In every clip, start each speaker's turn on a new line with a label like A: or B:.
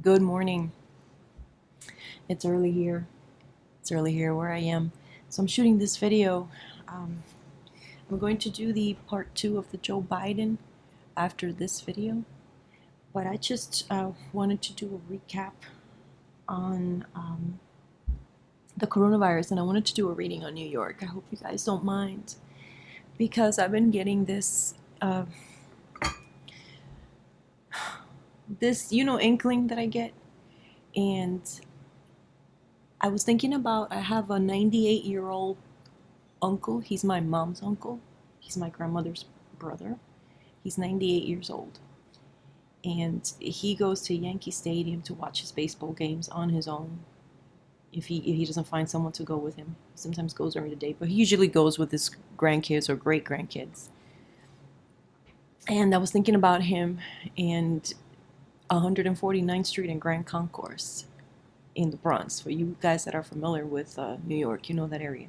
A: Good morning. It's early here. It's early here where I am. So I'm shooting this video. Um, I'm going to do the part 2 of the Joe Biden after this video. But I just wanted to do a recap on the coronavirus, and I wanted to do a reading on New York. I hope you guys don't mind, because I've been getting this inkling that I get. And I was thinking about, I have a 98-year-old uncle. He's my mom's uncle. He's my grandmother's brother. He's 98 years old. And he goes to Yankee Stadium to watch his baseball games on his own. If he doesn't find someone to go with him, he sometimes goes during the day, but he usually goes with his grandkids or great grandkids. And I was thinking about him and 149th Street and Grand Concourse in the Bronx. For you guys that are familiar with New York, you know that area.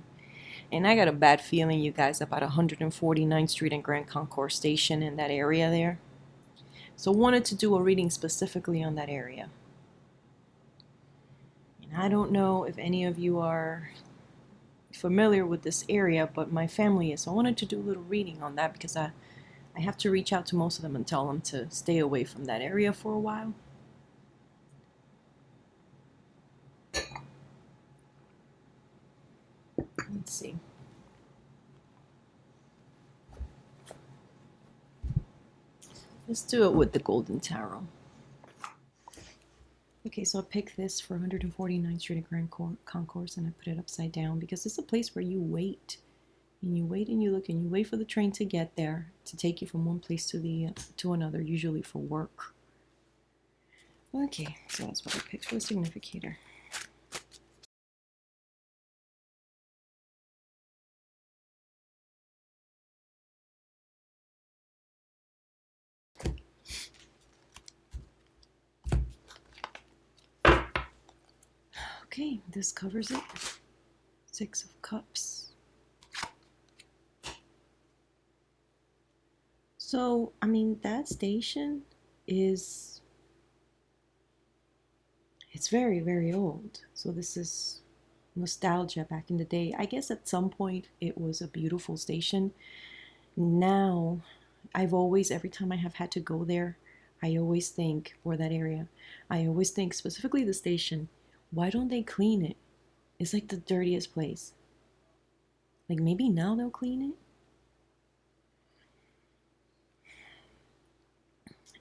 A: And I got a bad feeling, you guys, about 149th Street and Grand Concourse Station in that area there. So wanted to do a reading specifically on that area. And I don't know if any of you are familiar with this area, but my family is. So I wanted to do a little reading on that because I have to reach out to most of them and tell them to stay away from that area for a while. Let's see. Let's do it with the Golden Tarot. Okay, so I picked this for 149th Street and Grand Concourse, and I put it upside down because it's a place where you wait. And you wait and you look and you wait for the train to get there to take you from one place to another, usually for work. Okay, so that's what I picked for the significator. Okay, this covers it. 6 of Cups. So, I mean, that station is, it's very, very old. So this is nostalgia back in the day. I guess at some point it was a beautiful station. Now, I've always, every time I have had to go there, I always think, for that area, I always think specifically the station, why don't they clean it? It's like the dirtiest place. Like maybe now they'll clean it.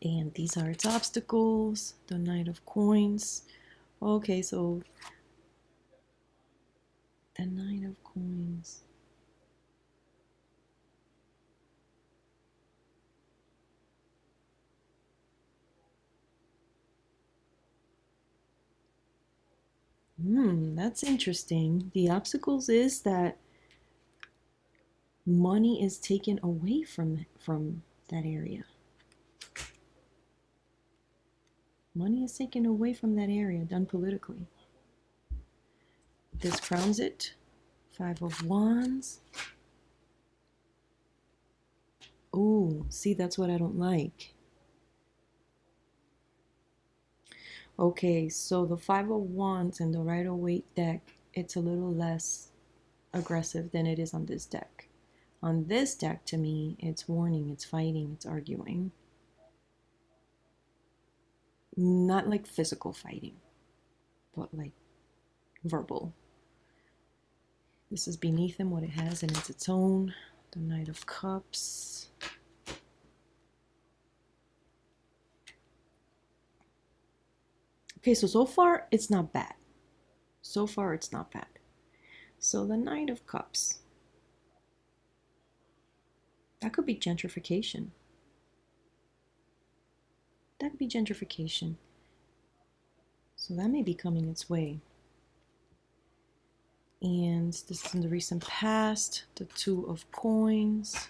A: And these are its obstacles. The Knight of Coins. Okay, so the Knight of Coins. That's interesting. The obstacles is that money is taken away from that area. Money is taken away from that area, done politically. This crowns it. 5 of Wands. Oh, see, that's what I don't like. Okay, so the 5 of Wands and the Rider-Waite deck, it's a little less aggressive than it is on this deck. On this deck, to me, it's warning, it's fighting, it's arguing. Not like physical fighting, but like verbal. This is beneath him, what it has, and it's its own. The Knight of Cups. Okay, so far, it's not bad. So far, it's not bad. So the Knight of Cups. That could be gentrification. That could be gentrification. So that may be coming its way. And this is in the recent past. The 2 of Coins.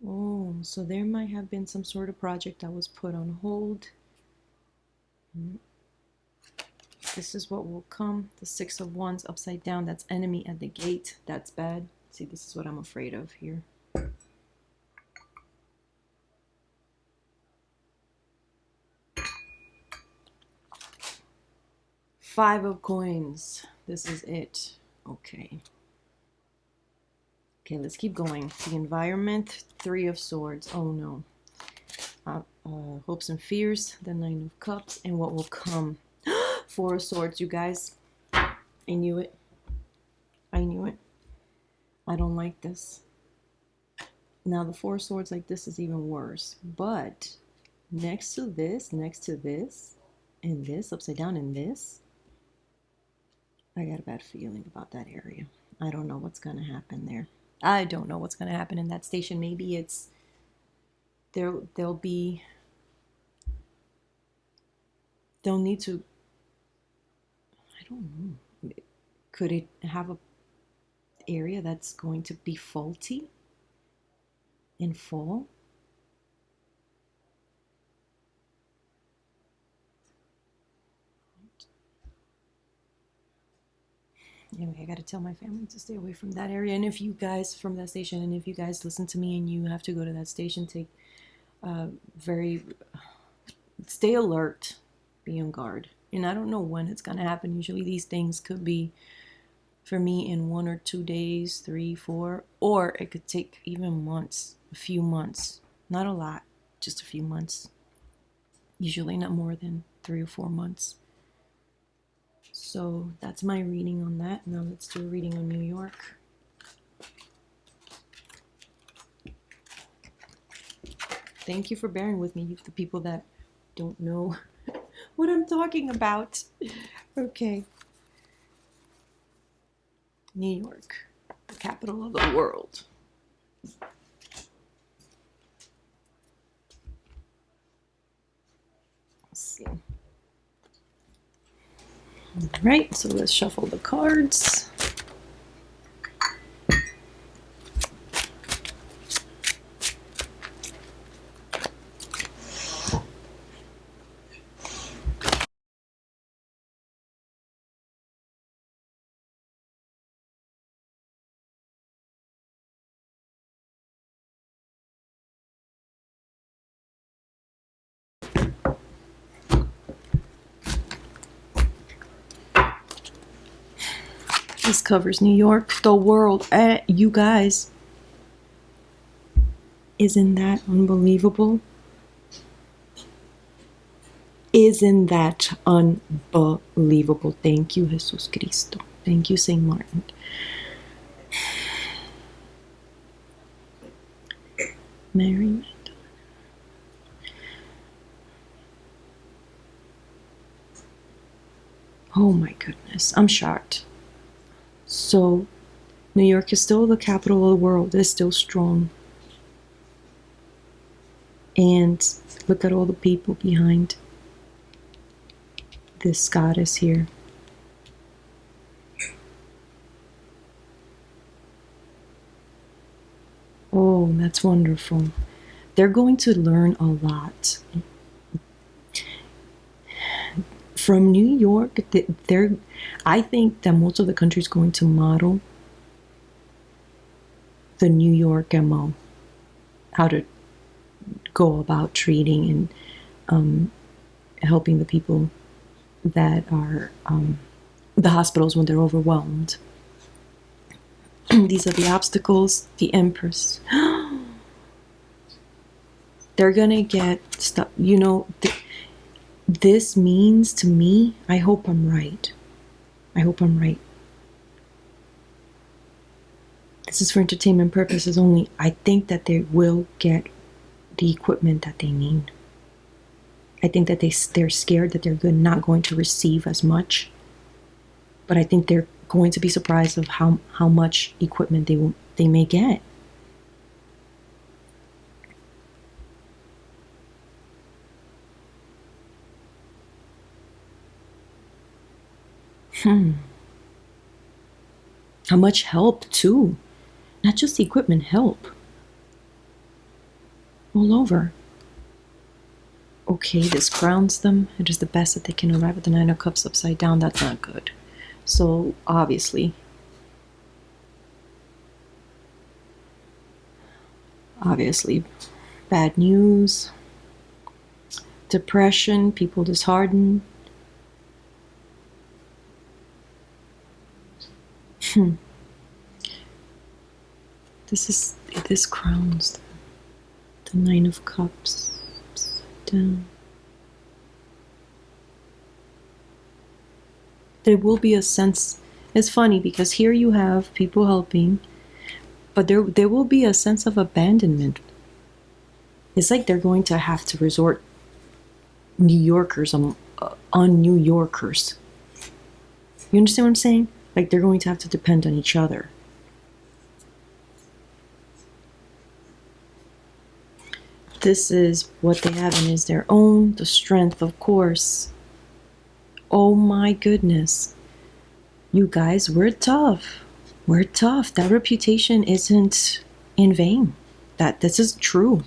A: Oh, so there might have been some sort of project that was put on hold. This is what will come. The 6 of Wands upside down. That's enemy at the gate. That's bad. See, this is what I'm afraid of here. Five of coins. This is it. Okay. Okay, let's keep going. The environment, Three of Swords. Oh no. Hopes and fears, the Nine of Cups, and what will come. Four of Swords, you guys. I knew it. I knew it. I don't like this. Now the Four of Swords like this is even worse. But next to this, and this, upside down, and this, I got a bad feeling about that area. I don't know what's going to happen there. I don't know what's going to happen in that station. Maybe it's they'll need to, I don't know. Could it have a area that's going to be faulty and full? Anyway, I got to tell my family to stay away from that area. And if you guys from that station, and if you guys listen to me and you have to go to that station, take stay alert, be on guard. And I don't know when it's going to happen. Usually these things could be, for me, in 1 or 2 days, 3, 4, or it could take even months, a few months. Not a lot, just a few months. Usually not more than 3 or 4 months. So that's my reading on that. Now let's do a reading on New York. Thank you for bearing with me, the people that don't know what I'm talking about. Okay. New York, the capital of the world. Let's see. All right, so let's shuffle the cards. This covers New York, the world. You guys, isn't that unbelievable? Isn't that unbelievable? Thank you, Jesus Cristo. Thank you, Saint Martin. Mary Magdalene. Oh my goodness, I'm shocked. So, New York is still the capital of the world. It's still strong. And look at all the people behind this goddess here. Oh, that's wonderful. They're going to learn a lot. From New York, I think that most of the country is going to model the New York MO, how to go about treating and helping the people that are the hospitals when they're overwhelmed. These are the obstacles, the Empress. They're gonna get stuff, you know. This means to me, I hope I'm right. I hope I'm right. This is for entertainment purposes only. I think that they will get the equipment that they need. I think that they're scared that they're not going to receive as much. But I think they're going to be surprised of how much equipment they may get. How much help too. Not just the equipment, help. All over. Okay, this grounds them. It is the best that they can arrive at the Nine of Cups upside down. That's not good. So, obviously, bad news, depression, people disheartened. This crowns the Nine of Cups down. There will be a sense. It's funny because here you have people helping, but there will be a sense of abandonment. It's like they're going to have to resort New Yorkers on New Yorkers. You understand what I'm saying? Like they're going to have to depend on each other. This is what they have and is their own, the strength, of course. Oh my goodness. You guys, we're tough. We're tough. That reputation isn't in vain. This is true.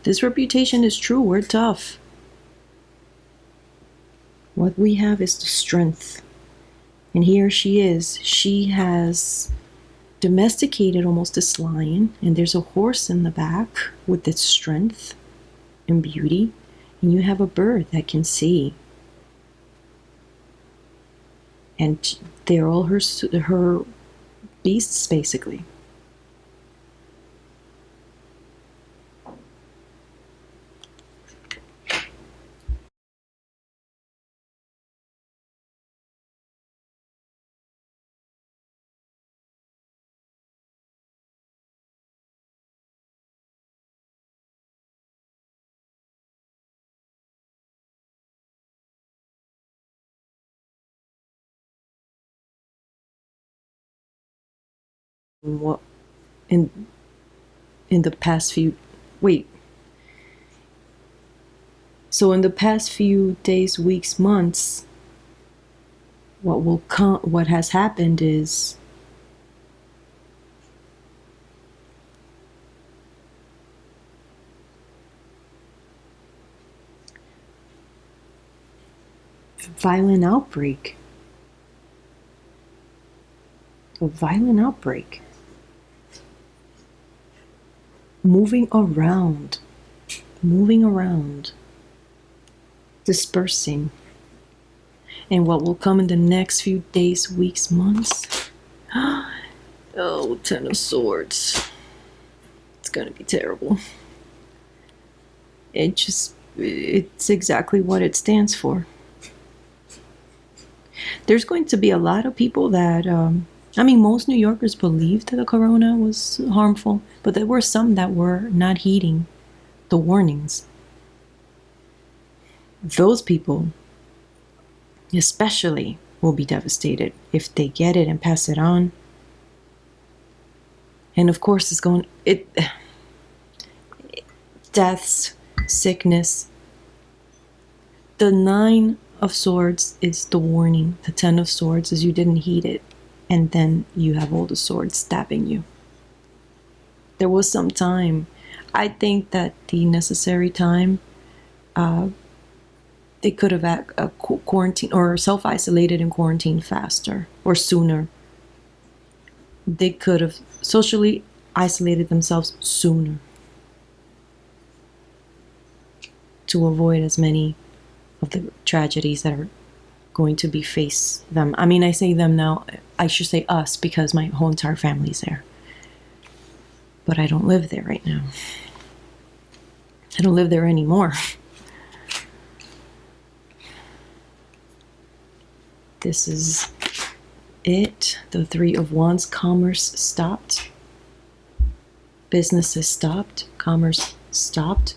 A: This reputation is true. We're tough. What we have is the strength. And here she is. She has domesticated almost this lion, and there's a horse in the back with its strength and beauty, and you have a bird that can see. And they're all her beasts, basically. What in the past few wait so in the past few days, weeks, months, what has happened is violent outbreak. A violent outbreak. Moving around, dispersing. And what will come in the next few days, weeks, months? Oh, Ten of Swords. It's gonna be terrible. It's exactly what it stands for. There's going to be a lot of people that, most New Yorkers believed that the corona was harmful, but there were some that were not heeding the warnings. Those people, especially, will be devastated if they get it and pass it on. And of course, deaths, sickness. The Nine of Swords is the warning. The Ten of Swords is you didn't heed it, and then you have all the swords stabbing you. There was some time. I think that the necessary time, they could have quarantined or self-isolated and quarantined faster or sooner. They could have socially isolated themselves sooner to avoid as many of the tragedies that are going to be face them. I say them now, I should say us, because my whole entire family's there. But I don't live there right now. I don't live there anymore. This is it. The Three of Wands. Commerce stopped. Businesses stopped. Commerce stopped.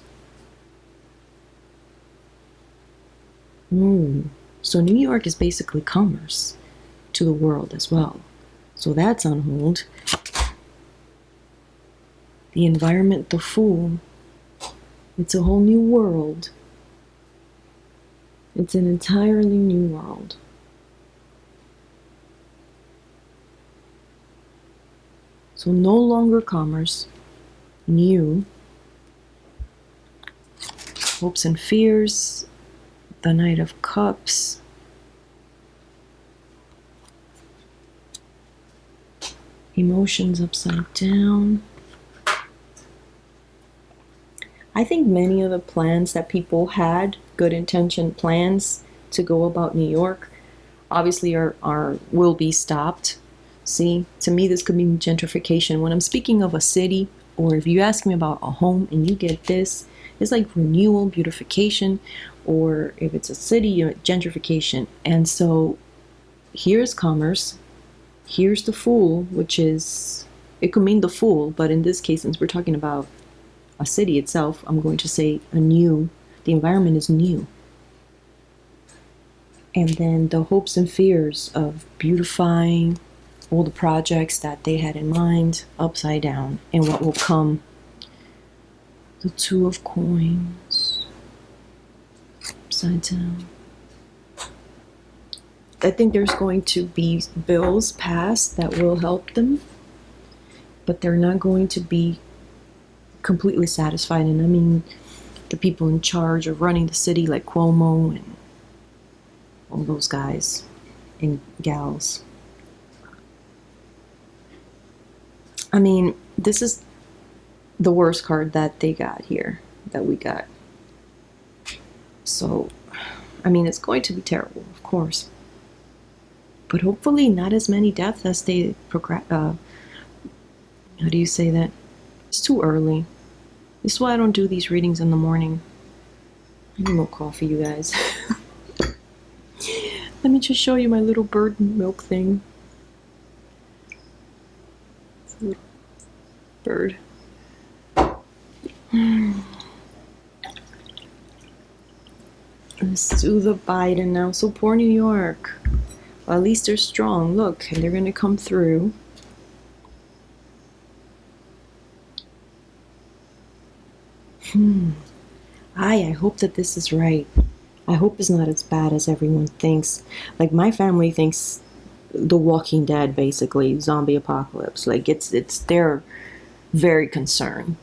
A: So New York is basically commerce to the world as well. So that's on hold. The environment, the Fool. It's a whole new world. It's an entirely new world. So no longer commerce. New. Hopes and fears. The Knight of Cups. Emotions upside down. I think many of the plans that people had, good intention plans to go about New York, obviously will be stopped. See, to me, this could be gentrification. When I'm speaking of a city, or if you ask me about a home and you get this, it's like renewal, beautification, or if it's a city, gentrification. And so here's commerce, here's the fool, which is, it could mean the fool, but in this case, since we're talking about a city itself, I'm going to say the environment is new. And then the hopes and fears of beautifying all the projects that they had in mind upside down, and what will come. The Two of Coins upside down. I think there's going to be bills passed that will help them, but they're not going to be completely satisfied. And I mean the people in charge of running the city, like Cuomo and all those guys and gals. I mean, this is the worst card that they got here, that we got. So, I mean, it's going to be terrible, of course. But hopefully not as many deaths as they how do you say that? It's too early. This is why I don't do these readings in the morning. I need more coffee, you guys. Let me just show you my little bird milk thing. It's a little bird. Let's do the Biden now. So poor New York. Well, at least they're strong. Look, and they're gonna come through. I hope that this is right. I hope it's not as bad as everyone thinks. Like, my family thinks The Walking Dead, basically, zombie apocalypse. Like, it's they're very concerned.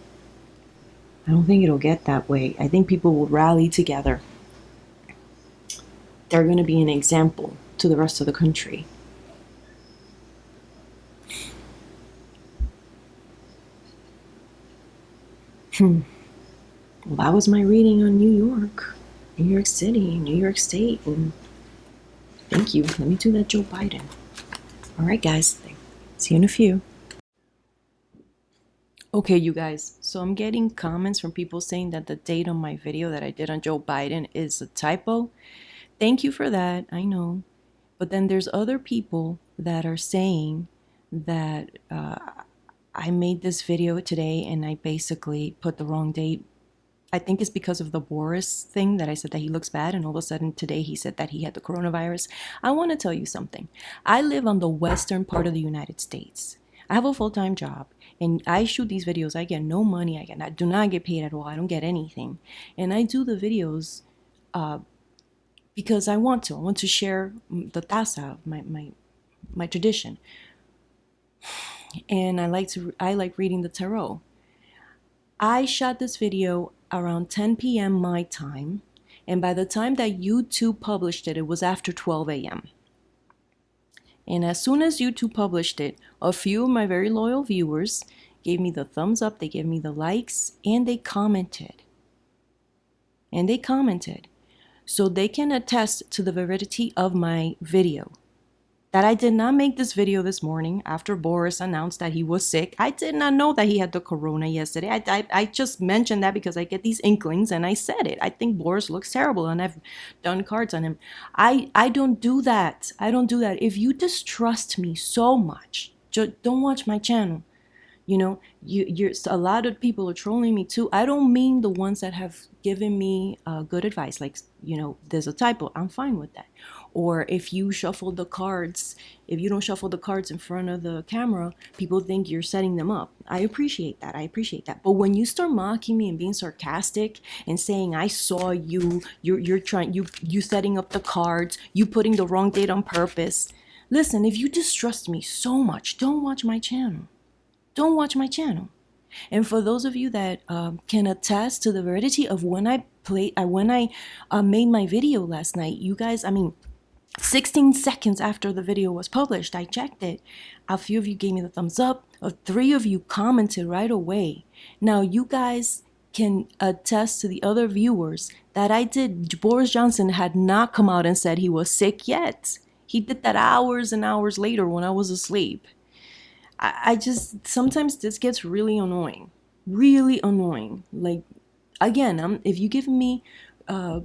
A: I don't think it'll get that way. I think people will rally together. They're going to be an example to the rest of the country. Well, that was my reading on New York City, New York State, and thank you. Let me do that Joe Biden. All right, guys. See you in a few. Okay, you guys. So I'm getting comments from people saying that the date on my video that I did on Joe Biden is a typo. Thank you for that. I know. But then there's other people that are saying that I made this video today and I basically put the wrong date. I think it's because of the Boris thing that I said that he looks bad, and all of a sudden today he said that he had the coronavirus. I want to tell you something. I live on the western part of the United States. I have a full-time job and I shoot these videos. I get no money. I do not get paid at all. I don't get anything. And I do the videos because I want to. I want to share the taza, my tradition. And I like reading the tarot. I shot this video around 10 p.m. my time, and by the time that YouTube published it, it was after 12 a.m. And as soon as YouTube published it, a few of my very loyal viewers gave me the thumbs up, they gave me the likes, and they commented. So they can attest to the validity of my video. That I did not make this video this morning after Boris announced that he was sick. I did not know that he had the corona yesterday. I just mentioned that because I get these inklings and I said it. I think Boris looks terrible and I've done cards on him. I don't do that. I don't do that. If you distrust me so much, don't watch my channel. You know, you're a lot of people are trolling me too. I don't mean the ones that have given me good advice, like, you know, there's a typo. I'm fine with that. Or if you shuffle the cards, if you don't shuffle the cards in front of the camera, people think you're setting them up. I appreciate that. But when you start mocking me and being sarcastic and saying I saw you, you're trying, you setting up the cards, you putting the wrong date on purpose. Listen, if you distrust me so much, don't watch my channel. Don't watch my channel. And for those of you that can attest to the validity of when I made my video last night, you guys, I mean, 16 seconds after the video was published, I checked it. A few of you gave me the thumbs up. 3 of you commented right away. Now, you guys can attest to the other viewers that Boris Johnson had not come out and said he was sick yet. He did that hours and hours later when I was asleep. I just, sometimes this gets really annoying. Really annoying. Like, again, if you give me uh,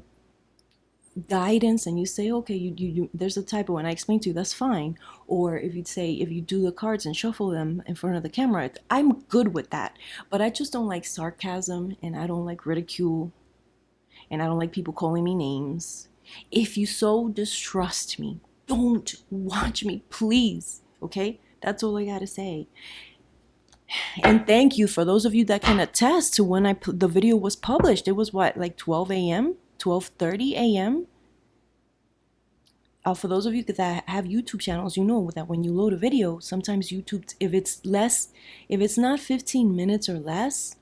A: guidance and you say, okay, there's a typo and I explain to you, that's fine. Or if you'd say, if you do the cards and shuffle them in front of the camera, I'm good with that. But I just don't like sarcasm, and I don't like ridicule, and I don't like people calling me names. If you so distrust me, don't watch me, please. Okay? That's all I gotta say. And thank you for those of you that can attest to when the video was published. It was what, like 12 a.m., 12:30 a.m. For those of you that have YouTube channels, you know that when you load a video, sometimes YouTube, if it's not 15 minutes or less,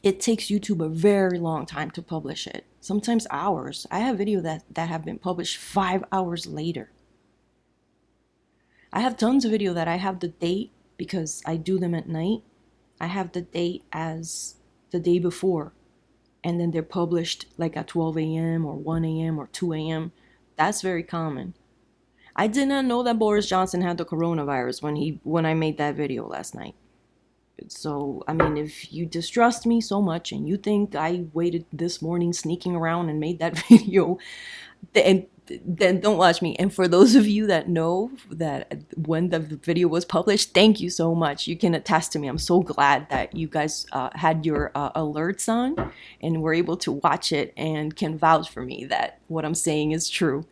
A: it takes YouTube a very long time to publish it. Sometimes hours. I have video that have been published 5 hours later. I have tons of video that I have the date, because I do them at night. I have the date as the day before, and then they're published like at 12 a.m. or 1 a.m. or 2 a.m. That's very common. I did not know that Boris Johnson had the coronavirus when I made that video last night. So, I mean, if you distrust me so much and you think I waited this morning sneaking around and made that video, then don't watch me. And for those of you that know that when the video was published, thank you so much. You can attest to me. I'm so glad that you guys had your alerts on and were able to watch it and can vouch for me that what I'm saying is true.